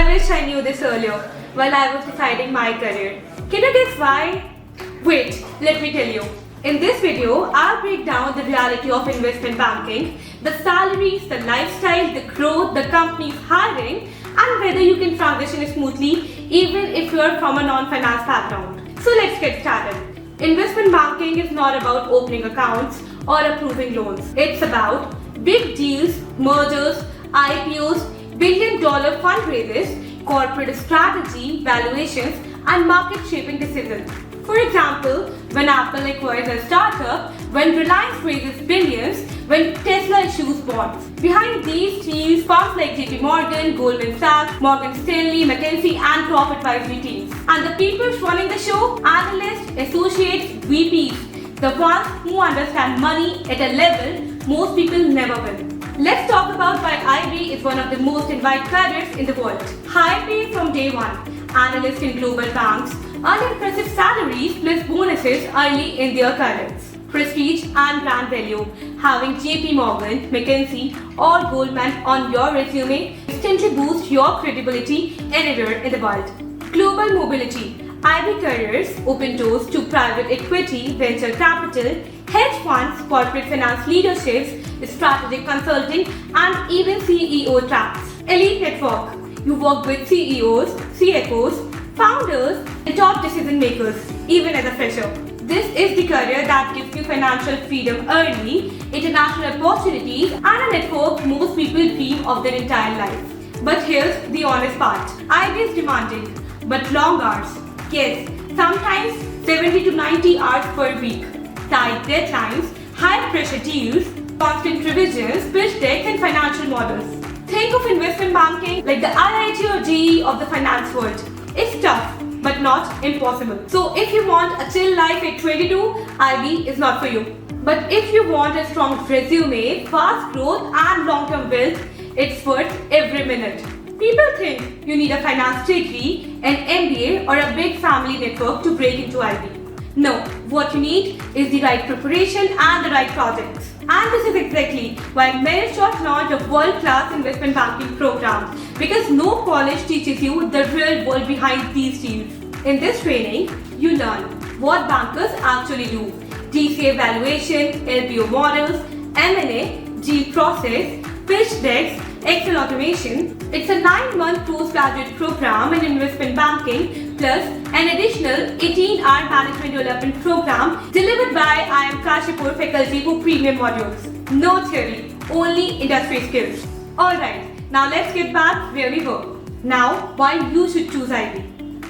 wish I knew this earlier while I was deciding my career. Can you guess why? Wait, let me tell you. In this video, I'll break down the reality of investment banking, the salaries, the lifestyle, the growth, the company's hiring, and whether you can transition smoothly even if you're from a non-finance background. So let's get started. Investment banking is not about opening accounts or approving loans. It's about big deals, mergers, IPOs, billion-dollar fundraisers, corporate strategy, valuations, and market-shaping decisions. For example, when Apple acquires a startup, when Reliance raises billions, when Tesla issues bonds. Behind these teams, firms like JP Morgan, Goldman Sachs, Morgan Stanley, McKinsey, and top advisory teams. And the people running the show, analysts, associates, VPs, the ones who understand money at a level most people never will. Let's talk about why IB is one of the most invited careers in the world. High pay from day one. Analysts in global banks earn impressive salaries plus bonuses early in their careers. Prestige and brand value. Having JP Morgan, McKinsey, or Goldman on your resume instantly boosts your credibility anywhere in the world. Global mobility. IB careers open doors to private equity, venture capital, hedge funds, corporate finance leaderships, strategic consulting, and even CEO tracks. Elite network. You work with CEOs, CFOs, founders, and top decision makers, even as a fresher. This is the career that gives you financial freedom early, international opportunities, and a network most people dream of their entire life. But here's the honest part. IB is demanding, but long hours. Yes, sometimes 70 to 90 hours per week. Tight deadlines, high pressure deals, constant revisions, pitch decks, and financial models. Think of investment banking like the IIT or JEE of the finance world. It's tough, but not impossible. So if you want a chill life at 22, IB is not for you. But if you want a strong resume, fast growth, and long-term wealth, it's worth every minute. People think you need a finance degree, an MBA, or a big family network to break into IB. No, what you need is the right preparation and the right projects. And this is exactly why Meritshot launched a world-class investment banking program, because no college teaches you the real world behind these deals. In this training, you learn what bankers actually do, DCA valuation, LBO models, M&A, deal process, pitch decks, Excel automation. It's a 9-month postgraduate program in investment banking plus an additional 18-hour management development program delivered by IIM Kashipur faculty for premium modules. No theory, only industry skills. Alright, now let's get back where we were. Now, why you should choose IB.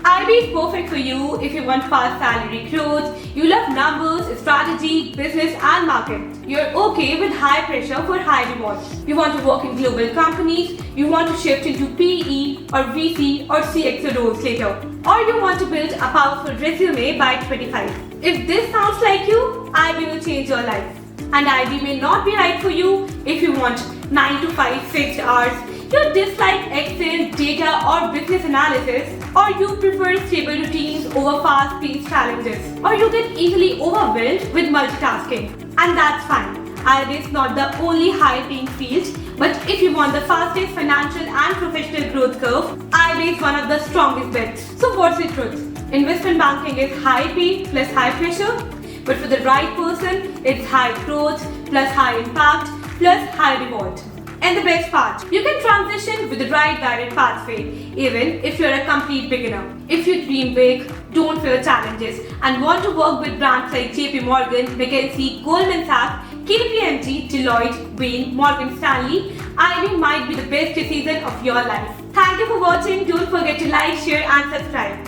IB is perfect for you if you want fast salary growth, you love numbers, strategy, business and market. You're okay with high pressure for high rewards. You want to work in global companies, you want to shift into PE or VC or CXO roles later. Or you want to build a powerful resume by 25. If this sounds like you, IB will change your life. And IB may not be right for you if you want 9 to 5 fixed hours, you dislike Excel, data or business analysis, or you prefer stable routines over fast-paced challenges, or you get easily overwhelmed with multitasking. And that's fine. IB is not the only high-paying field, but if you want the fastest financial and professional growth curve, IB is one of the strongest bets. So what's the truth? Investment banking is high pay plus high pressure, but for the right person, it's high growth plus high impact plus high reward. And the best part, you can transition with the right guided pathway, even if you're a complete beginner. If you dream big, don't fear challenges, and want to work with brands like JP Morgan, McKinsey, Goldman Sachs, KPMG, Deloitte, Bain, Morgan Stanley, IB might be the best decision of your life. Thank you for watching. Don't forget to like, share and subscribe.